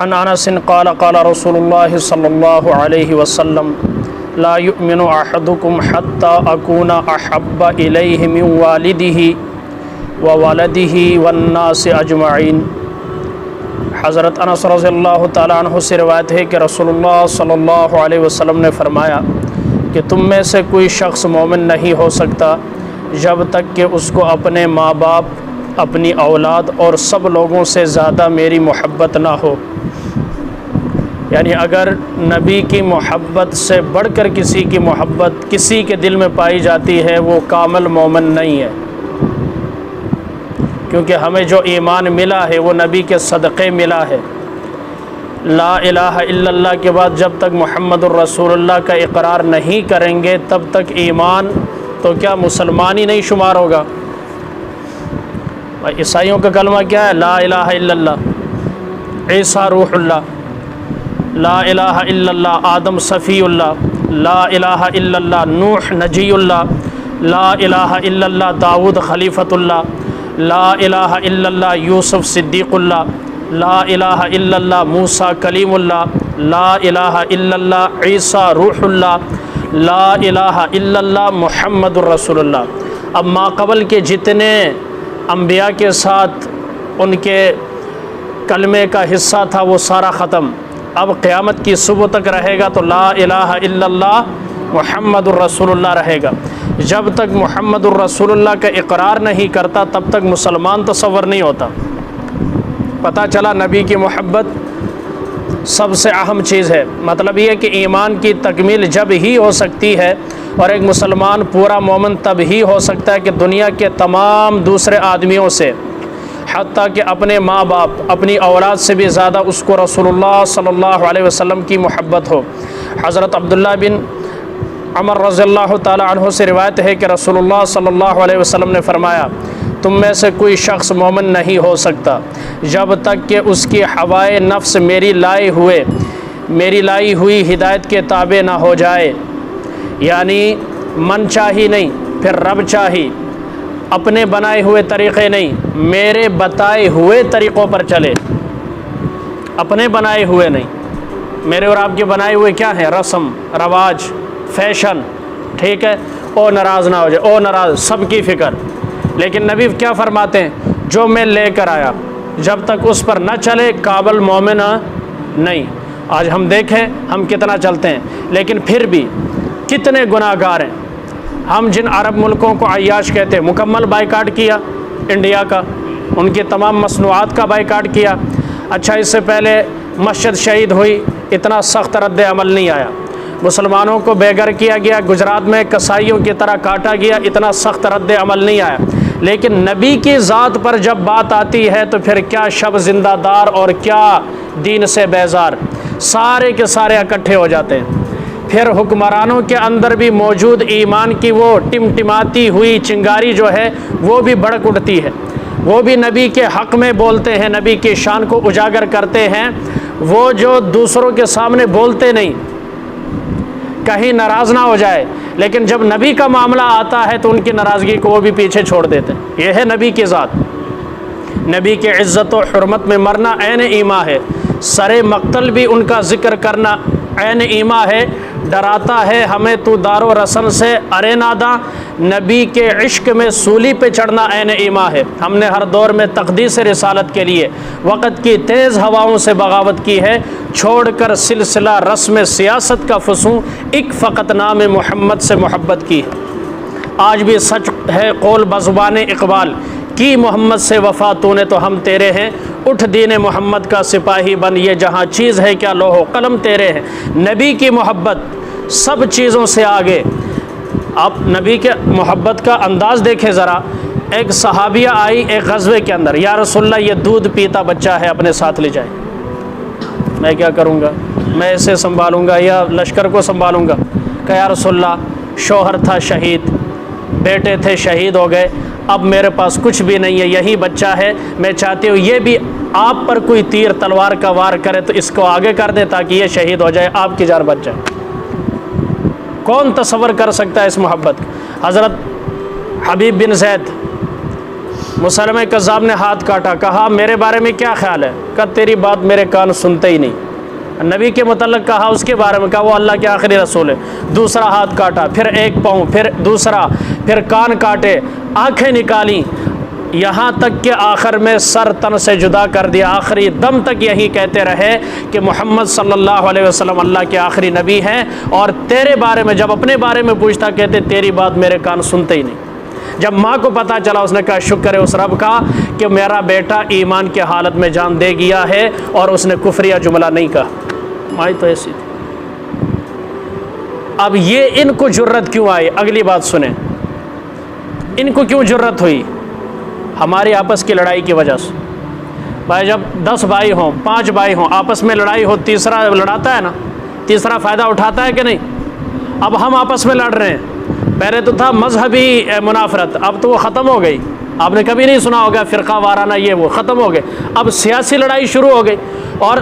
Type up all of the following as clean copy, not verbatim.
عن انس قال قال رسول اللہ صلی اللہ علیہ وسلم لا یؤمن احدکم حتی اکون احب الیہ من والدہ وولدہ والناس اجمعین۔ حضرت انس رضی اللہ تعالیٰ عنہ سے روایت ہے کہ رسول اللہ صلی اللہ علیہ وسلم نے فرمایا کہ تم میں سے کوئی شخص مومن نہیں ہو سکتا جب تک کہ اس کو اپنے ماں باپ، اپنی اولاد اور سب لوگوں سے زیادہ میری محبت نہ ہو۔ یعنی اگر نبی کی محبت سے بڑھ کر کسی کی محبت کسی کے دل میں پائی جاتی ہے وہ کامل مومن نہیں ہے، کیونکہ ہمیں جو ایمان ملا ہے وہ نبی کے صدقے ملا ہے۔ لا الہ الا اللہ کے بعد جب تک محمد الرسول اللہ کا اقرار نہیں کریں گے تب تک ایمان تو کیا مسلمان ہی نہیں شمار ہوگا۔ عیسائیوں کا کلمہ کیا ہے؟ لا الہ الا اللہ، عیسیٰ روح اللہ، لا الہ الا اللہ آدم صفی اللہ، لا الہ الا اللہ نوح نجی اللہ، لا الہ الا اللہ داؤد خلیفۃ اللہ، لا الہ الا اللہ یوسف صدیق اللہ، لا الہ الا اللہ موسیٰ کلیم اللہ، لا الہ الا اللہ عیسیٰ روح اللہ، لا الہ الا اللہ محمد الرسول اللہ۔ اب ماقبل کے جتنے انبیاء کے ساتھ ان کے کلمے کا حصہ تھا وہ سارا ختم، اب قیامت کی صبح تک رہے گا تو لا الہ الا اللہ محمد الرسول اللہ رہے گا۔ جب تک محمد الرسول اللہ کا اقرار نہیں کرتا تب تک مسلمان تصور نہیں ہوتا۔ پتہ چلا نبی کی محبت سب سے اہم چیز ہے۔ مطلب یہ کہ ایمان کی تکمیل جب ہی ہو سکتی ہے اور ایک مسلمان پورا مومن تب ہی ہو سکتا ہے کہ دنیا کے تمام دوسرے آدمیوں سے، حتیٰ کہ اپنے ماں باپ، اپنی اولاد سے بھی زیادہ اس کو رسول اللہ صلی اللہ علیہ وسلم کی محبت ہو۔ حضرت عبداللہ بن عمر رضی اللہ تعالی عنہ سے روایت ہے کہ رسول اللہ صلی اللہ علیہ وسلم نے فرمایا تم میں سے کوئی شخص مومن نہیں ہو سکتا جب تک کہ اس کی ہوائے نفس میری لائی ہوئی ہدایت کے تابع نہ ہو جائے، یعنی من چاہی نہیں، پھر رب چاہی، اپنے بنائے ہوئے طریقے نہیں، میرے بتائے ہوئے طریقوں پر چلے، اپنے بنائے ہوئے نہیں۔ میرے اور آپ کے بنائے ہوئے کیا ہیں؟ رسم رواج، فیشن، ٹھیک ہے، او ناراض نہ ہو جائے، او ناراض، سب کی فکر۔ لیکن نبی کیا فرماتے ہیں؟ جو میں لے کر آیا جب تک اس پر نہ چلے قابل مومن نہیں۔ آج ہم دیکھیں ہم کتنا چلتے ہیں لیکن پھر بھی کتنے گناہ گار ہیں۔ ہم جن عرب ملکوں کو عیاش کہتے ہیں مکمل بائیکاٹ کیا انڈیا کا، ان کی تمام مصنوعات کا بائیکاٹ کیا۔ اچھا اس سے پہلے مسجد شہید ہوئی، اتنا سخت رد عمل نہیں آیا۔ مسلمانوں کو بے گھر کیا گیا، گجرات میں کسائیوں کی طرح کاٹا گیا، اتنا سخت رد عمل نہیں آیا۔ لیکن نبی کی ذات پر جب بات آتی ہے تو پھر کیا شب زندہ دار اور کیا دین سے بیزار، سارے کے سارے اکٹھے ہو جاتے ہیں۔ پھر حکمرانوں کے اندر بھی موجود ایمان کی وہ ٹمٹماتی ہوئی چنگاری جو ہے وہ بھی بھڑک اٹھتی ہے، وہ بھی نبی کے حق میں بولتے ہیں، نبی کی شان کو اجاگر کرتے ہیں۔ وہ جو دوسروں کے سامنے بولتے نہیں کہیں ناراض نہ ہو جائے، لیکن جب نبی کا معاملہ آتا ہے تو ان کی ناراضگی کو وہ بھی پیچھے چھوڑ دیتے ہیں۔ یہ ہے نبی کی ذات۔ نبی کے عزت و حرمت میں مرنا عین ایمان ہے، سر مقتل بھی ان کا ذکر کرنا عین ایمان ہے۔ ڈراتا ہے ہمیں تو دار و رسن سے ارے نادا، نبی کے عشق میں سولی پہ چڑھنا عین ایمان ہے۔ ہم نے ہر دور میں تقدیس رسالت کے لیے وقت کی تیز ہواؤں سے بغاوت کی ہے، چھوڑ کر سلسلہ رسم سیاست کا فسوں، ایک فقط نام محمد سے محبت کی ہے۔ آج بھی سچ ہے قول بزبان اقبال کی محمد سے وفا تو نے تو ہم تیرے ہیں، اٹھ دین محمد کا سپاہی بن، یہ جہاں چیز ہے کیا لوح و قلم تیرے ہیں۔ نبی کی محبت سب چیزوں سے آگے۔ آپ نبی کے محبت کا انداز دیکھیں ذرا۔ ایک صحابیہ آئی ایک غزوے کے اندر، یا رسول اللہ یہ دودھ پیتا بچہ ہے اپنے ساتھ لے جائیں۔ میں کیا کروں گا؟ میں اسے سنبھالوں گا یا لشکر کو سنبھالوں گا؟ کہ یا رسول اللہ شوہر تھا شہید، بیٹے تھے شہید ہو گئے، اب میرے پاس کچھ بھی نہیں ہے، یہی بچہ ہے، میں چاہتی ہوں یہ بھی آپ پر کوئی تیر تلوار کا وار کرے تو اس کو آگے کر دیں تاکہ یہ شہید ہو جائے، آپ کی جان بچ جائے۔ کون تصور کر سکتا ہے اس محبت کا؟ حضرت حبیب بن زید مسلمہ کذاب نے ہاتھ کاٹا، کہا میرے بارے میں کیا خیال ہے؟ کہا تیری بات میرے کان سنتے ہی نہیں۔ نبی کے متعلق کہا اس کے بارے میں، کہا وہ اللہ کے آخری رسول ہے۔ دوسرا ہاتھ کاٹا، پھر ایک پاؤں، پھر دوسرا، پھر کان کاٹے، آنکھیں نکالی، یہاں تک کہ آخر میں سر تن سے جدا کر دیا۔ آخری دم تک یہی کہتے رہے کہ محمد صلی اللہ علیہ وسلم اللہ کے آخری نبی ہیں، اور تیرے بارے میں جب اپنے بارے میں پوچھتا کہتے تیری بات میرے کان سنتے ہی نہیں۔ جب ماں کو پتہ چلا اس نے کہا شکر ہے اس رب کا کہ میرا بیٹا ایمان کے حالت میں جان دے گیا ہے اور اس نے کفریہ جملہ نہیں کہا۔ ماں تو ایسی تھی۔ اب یہ ان کو جرت کیوں آئی؟ اگلی بات سنیں، ان کو کیوں جرت ہوئی؟ ہماری آپس کی لڑائی کی وجہ سے۔ بھائی جب 10 بھائی ہوں، 5 بھائی ہوں، آپس میں لڑائی ہو، تیسرا لڑاتا ہے نا، تیسرا فائدہ اٹھاتا ہے کہ نہیں؟ اب ہم آپس میں لڑ رہے ہیں، پہلے تو تھا مذہبی منافرت، اب تو وہ ختم ہو گئی۔ آپ نے کبھی نہیں سنا ہوگا فرقہ وارانہ، یہ وہ ختم ہو گئے۔ اب سیاسی لڑائی شروع ہو گئی، اور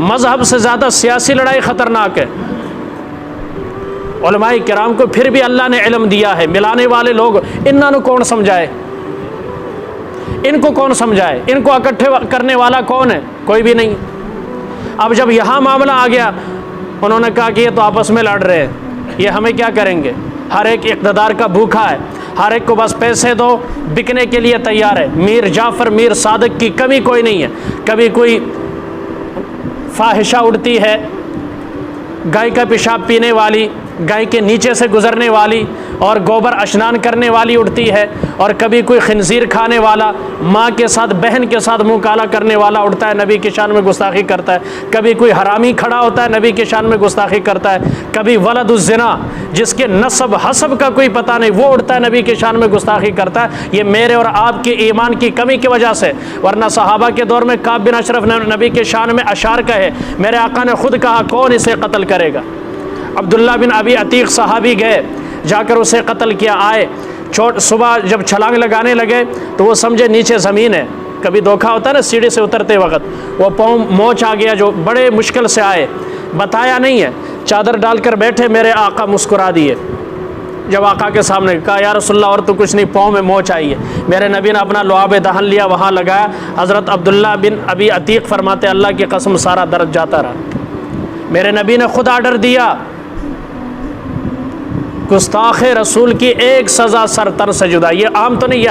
مذہب سے زیادہ سیاسی لڑائی خطرناک ہے۔ علماء کرام کو پھر بھی اللہ نے علم دیا ہے، ملانے والے لوگ، انہوں نے کون سمجھائے؟ ان کو کون سمجھائے؟ ان کو اکٹھے کرنے والا کون ہے؟ کوئی بھی نہیں۔ اب جب یہاں معاملہ آ گیا، انہوں نے کہا کہ یہ تو آپس میں لڑ رہے ہیں، یہ ہمیں کیا کریں گے؟ ہر ایک اقتدار کا بھوکا ہے، ہر ایک کو بس پیسے دو، بکنے کے لیے تیار ہے۔ میر جعفر، میر صادق کی کمی کوئی نہیں ہے۔ کبھی کوئی فاحشہ اڑتی ہے، گائے کا پیشاب پینے والی، گائے کے نیچے سے گزرنے والی اور گوبر اشنان کرنے والی اڑتی ہے، اور کبھی کوئی خنزیر کھانے والا، ماں کے ساتھ بہن کے ساتھ منہ کالا کرنے والا اڑتا ہے، نبی کی شان میں گستاخی کرتا ہے۔ کبھی کوئی حرامی کھڑا ہوتا ہے، نبی کی شان میں گستاخی کرتا ہے۔ کبھی ولد الزنا، جس کے نسب حسب کا کوئی پتہ نہیں، وہ اڑتا ہے، نبی کی شان میں گستاخی کرتا ہے۔ یہ میرے اور آپ کے ایمان کی کمی کی وجہ سے، ورنہ صحابہ کے دور میں کعب بن اشرف نے نبی کے شان میں اشعار کہے، میرے آقا نے خود کہا کون اسے قتل کرے گا؟ عبداللہ بن ابی عتیق صحابی گئے، جا کر اسے قتل کیا، آئے صبح جب چھلانگ لگانے لگے تو وہ سمجھے نیچے زمین ہے۔ کبھی دھوکا ہوتا ہے نا سیڑھی سے اترتے وقت، وہ پاؤں موچ آ گیا، جو بڑے مشکل سے آئے، بتایا نہیں ہے، چادر ڈال کر بیٹھے، میرے آقا مسکرا دیے۔ جب آقا کے سامنے کہا یا رسول اللہ اور تو کچھ نہیں، پاؤں میں موچ آئی ہے، میرے نبی نے اپنا لعاب دہن لیا، وہاں لگایا۔ حضرت عبداللہ بن ابی عتیق فرماتے اللہ کی قسم سارا درد جاتا رہا۔ میرے نبی نے خود آرڈر دیا، گستاخ رسول کی ایک سزا سر تن سے جدا۔ یہ عام تو نہیں، یہ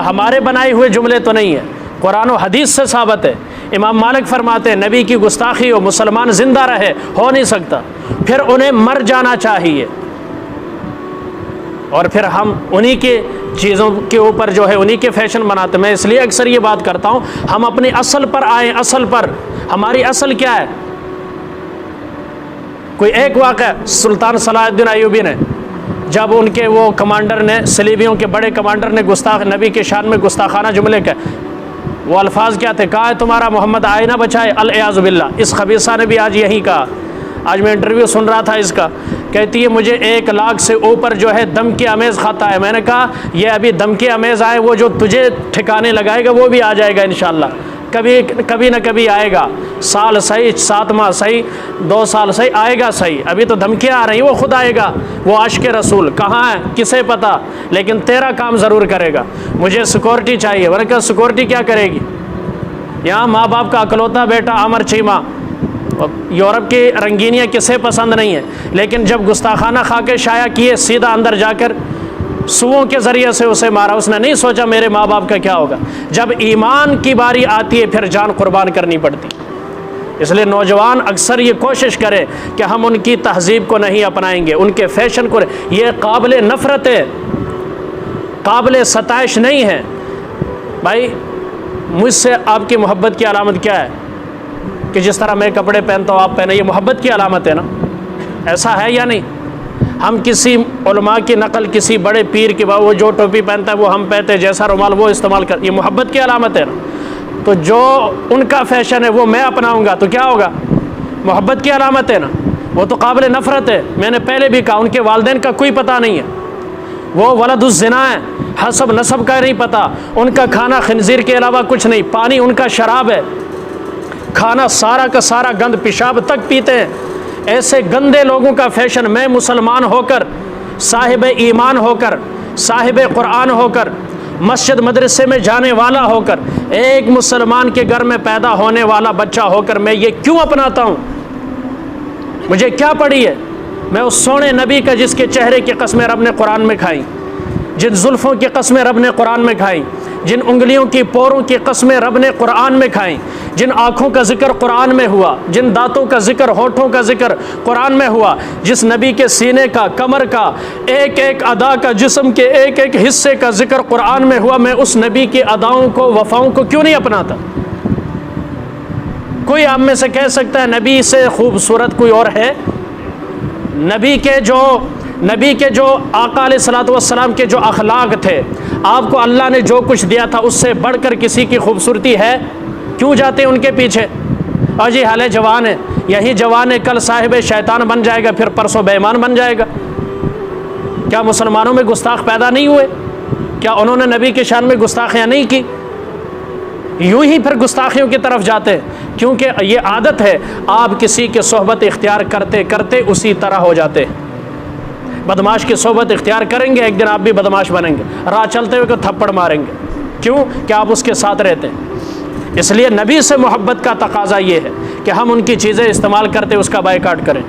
ہمارے بنائے ہوئے جملے تو نہیں ہیں، قرآن و حدیث سے ثابت ہے۔ امام مالک فرماتے ہیں نبی کی گستاخی ہو، مسلمان زندہ رہے، ہو نہیں سکتا، پھر انہیں مر جانا چاہیے، اور پھر ہم انہی کے چیزوں کے اوپر جو ہے انہی کے فیشن بناتے ہیں۔ میں اس لیے اکثر یہ بات کرتا ہوں، ہم اپنی اصل پر آئیں۔ اصل پر ہماری اصل کیا ہے؟ کوئی ایک واقعہ، سلطان صلاح الدین ایوبی نے، جب ان کے وہ کمانڈر نے، صلیبیوں کے بڑے کمانڈر نے نبی کے شان میں گستاخانہ جملے کہ وہ الفاظ کیا تھے؟ کہا ہے تمہارا محمد آئے نہ بچائے، الیاذ باللہ۔ اس خبیثہ نے بھی آج یہی کہا، آج میں انٹرویو سن رہا تھا اس کا، کہتی ہے مجھے 1 لاکھ سے اوپر جو ہے دمکی امیز کھاتا ہے۔ میں نے کہا یہ ابھی دمکی امیز آئے، وہ جو تجھے ٹھکانے لگائے گا وہ بھی آ جائے گا انشاءاللہ، کبھی نہ کبھی آئے گا، سال صحیح، 7 ماہ صحیح، 2 سال صحیح، آئے گا صحیح۔ ابھی تو دھمکیاں آ رہی ہیں، وہ خود آئے گا، وہ عاشق رسول کہاں ہے کسے پتا، لیکن تیرا کام ضرور کرے گا۔ مجھے سیکورٹی چاہیے، ورنہ کہ سیکورٹی کیا کرے گی؟ یہاں ماں باپ کا اکلوتا بیٹا امر چیمہ، یورپ کی رنگینیاں کسے پسند نہیں ہیں، لیکن جب گستاخانہ کھا کے شائع کیے، سیدھا اندر جا کر سوؤں کے ذریعے سے اسے مارا۔ اس نے نہیں سوچا میرے ماں باپ کا کیا ہوگا۔ جب ایمان کی باری آتی ہے پھر جان قربان کرنی پڑتی۔ اس لیے نوجوان اکثر یہ کوشش کرے کہ ہم ان کی تہذیب کو نہیں اپنائیں گے، ان کے فیشن کو، یہ قابل نفرت ہے، قابل ستائش نہیں ہے۔ بھائی مجھ سے آپ کی محبت کی علامت کیا ہے؟ کہ جس طرح میں کپڑے پہنتا ہوں آپ پہنے، یہ محبت کی علامت ہے نا؟ ایسا ہے یا نہیں؟ ہم کسی علماء کی نقل، کسی بڑے پیر کی، وہ جو ٹوپی پہنتا ہے وہ ہم پہنتے ہیں، جیسا رومال وہ استعمال کر، یہ محبت کی علامت ہے نا؟ تو جو ان کا فیشن ہے وہ میں اپناؤں گا تو کیا ہوگا؟ محبت کی علامت ہے نا؟ وہ تو قابل نفرت ہے۔ میں نے پہلے بھی کہا ان کے والدین کا کوئی پتہ نہیں ہے، وہ ولد الزنا ہے، حسب نسب کا نہیں پتہ، ان کا کھانا خنزیر کے علاوہ کچھ نہیں، پانی ان کا شراب ہے، کھانا سارا کا سارا گند پیشاب تک پیتے ہیں۔ ایسے گندے لوگوں کا فیشن میں مسلمان ہو کر، صاحب ایمان ہو کر، صاحب قرآن ہو کر، مسجد مدرسے میں جانے والا ہو کر، ایک مسلمان کے گھر میں پیدا ہونے والا بچہ ہو کر میں یہ کیوں اپناتا ہوں؟ مجھے کیا پڑی ہے؟ میں اس سونے نبی کا جس کے چہرے کی قسمیں رب نے قرآن میں کھائیں، جن زلفوں کی قسمیں رب نے قرآن میں کھائیں، جن انگلیوں کی پوروں کی قسمیں رب نے قرآن میں کھائیں، جن آنکھوں کا ذکر قرآن میں ہوا، جن دانتوں کا ذکر، ہونٹوں کا ذکر قرآن میں ہوا، جس نبی کے سینے کا، کمر کا، ایک ایک ادا کا، جسم کے ایک ایک حصے کا ذکر قرآن میں ہوا، میں اس نبی کی اداؤں کو، وفاؤں کو کیوں نہیں اپناتا؟ کوئی آپ میں سے کہہ سکتا ہے نبی سے خوبصورت کوئی اور ہے؟ نبی کے جو آقا علیہ الصلوۃ والسلام کے جو اخلاق تھے، آپ کو اللہ نے جو کچھ دیا تھا اس سے بڑھ کر کسی کی خوبصورتی ہے؟ کیوں جاتے ہیں ان کے پیچھے؟ اور جی حالے جوان ہے، یہی جوان ہے، کل صاحب شیطان بن جائے گا، پھر پرسوں بے ایمان بن جائے گا۔ کیا مسلمانوں میں گستاخ پیدا نہیں ہوئے؟ کیا انہوں نے نبی کی شان میں گستاخیاں نہیں کی؟ یوں ہی پھر گستاخیوں کی طرف جاتے ہیں، کیونکہ یہ عادت ہے، آپ کسی کی صحبت اختیار کرتے کرتے اسی طرح ہو جاتے ہیں۔ بدماش کی صحبت اختیار کریں گے، ایک دن آپ بھی بدماش بنیں گے، راہ چلتے ہوئے کو تھپڑ ماریں گے۔ کیوں؟ کہ آپ اس کے ساتھ رہتے ہیں۔ اس لیے نبی سے محبت کا تقاضا یہ ہے کہ ہم ان کی چیزیں استعمال کرتے اس کا بائیکاٹ کریں۔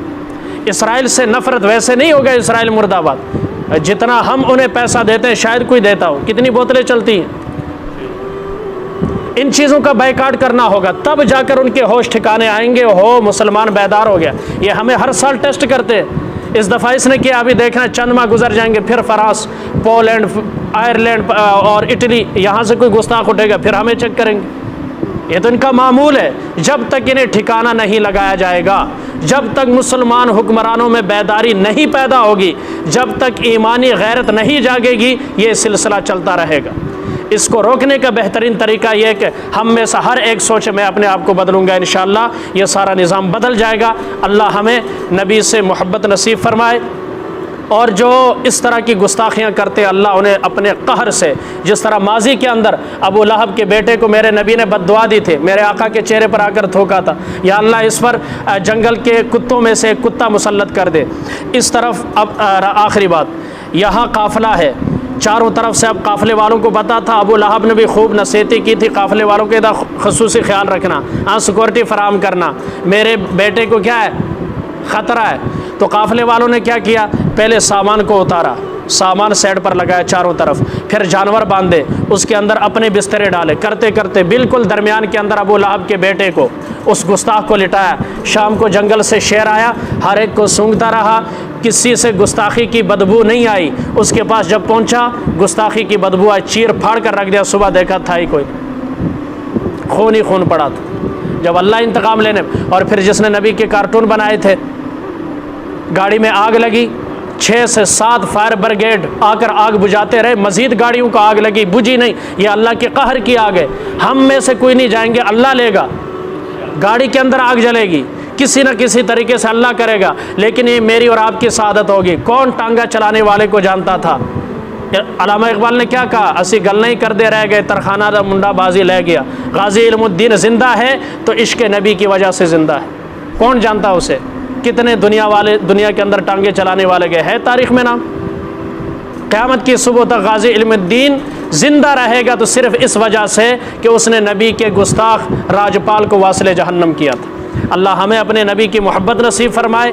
اسرائیل سے نفرت ویسے نہیں ہوگا، اسرائیل مرد آباد، جتنا ہم انہیں پیسہ دیتے ہیں شاید کوئی دیتا ہو۔ کتنی بوتلیں چلتی ہیں؟ ان چیزوں کا بائیکاٹ کرنا ہوگا، تب جا کر ان کے ہوش ٹھکانے آئیں گے، ہو مسلمان بیدار ہو گیا۔ یہ ہمیں ہر سال ٹیسٹ کرتے ہیں، اس دفعہ اس نے کیا، ابھی دیکھنا چند ماہ گزر جائیں گے، پھر فرانس، پولینڈ، آئرلینڈ اور اٹلی، یہاں سے کوئی گستاخ اٹھے گا، پھر ہمیں چیک کریں گے۔ یہ تو ان کا معمول ہے۔ جب تک انہیں ٹھکانہ نہیں لگایا جائے گا، جب تک مسلمان حکمرانوں میں بیداری نہیں پیدا ہوگی، جب تک ایمانی غیرت نہیں جاگے گی، یہ سلسلہ چلتا رہے گا۔ اس کو روکنے کا بہترین طریقہ یہ ہے کہ ہم میں سے ہر ایک سوچے میں اپنے آپ کو بدلوں گا، انشاءاللہ یہ سارا نظام بدل جائے گا۔ اللہ ہمیں نبی سے محبت نصیب فرمائے، اور جو اس طرح کی گستاخیاں کرتے اللہ انہیں اپنے قہر سے، جس طرح ماضی کے اندر ابو لہب کے بیٹے کو میرے نبی نے بد دعا دی تھی، میرے آقا کے چہرے پر آ کر تھوکا تھا، یا اللہ اس پر جنگل کے کتوں میں سے کتا مسلط کر دے۔ اس طرف اب آخری بات، یہاں قافلہ ہے، چاروں طرف سے اب قافلے والوں کو پتا تھا، ابو لہب نے بھی خوب نصیحتیں کی تھی قافلے والوں کے، خصوصی خیال رکھنا، سیکورٹی فراہم کرنا، میرے بیٹے کو کیا ہے، خطرہ ہے۔ تو قافلے والوں نے کیا کیا، پہلے سامان کو اتارا، سامان سیٹ پر لگایا چاروں طرف، پھر جانور باندھے، اس کے اندر اپنے بسترے ڈالے، کرتے کرتے بالکل درمیان کے اندر ابو لہب کے بیٹے کو، اس گستاخ کو لٹایا۔ شام کو جنگل سے شیر آیا، ہر ایک کو سونگتا رہا، کسی سے گستاخی کی بدبو نہیں آئی۔ اس کے پاس جب پہنچا، گستاخی کی بدبو آئی، چیر پھاڑ کر رکھ دیا، صبح دیکھا تھا ہی کوئی، خون ہی خون پڑا تھا۔ جب اللہ انتقام لینے، اور پھر جس نے نبی کے کارٹون بنائے تھے، گاڑی میں آگ لگی، 6 سے 7 فائر بریگیڈ آ کر آگ بجھاتے رہے، مزید گاڑیوں کو آگ لگی، بجھی نہیں۔ یہ اللہ کے قہر کی آگ ہے، ہم میں سے کوئی نہیں جائیں گے، اللہ لے گا۔ گاڑی کے اندر آگ جلے گی، کسی نہ کسی طریقے سے اللہ کرے گا، لیکن یہ میری اور آپ کی سعادت ہوگی۔ کون ٹانگا چلانے والے کو جانتا تھا؟ علامہ اقبال نے کیا کہا، اسی گل نہیں کر دے رہ گئے، ترخانہ دا منڈا بازی لے گیا۔ غازی علم الدین زندہ ہے تو عشق نبی کی وجہ سے زندہ ہے، کون جانتا اسے؟ کتنے دنیا کے اندر ٹانگے چلانے والے گئے، ہے تاریخ میں نام؟ قیامت کی صبح تک غازی علم الدین زندہ رہے گا تو صرف اس وجہ سے کہ اس نے نبی کے گستاخ راجپال کو واصل جہنم کیا تھا۔ اللہ ہمیں اپنے نبی کی محبت نصیب فرمائے۔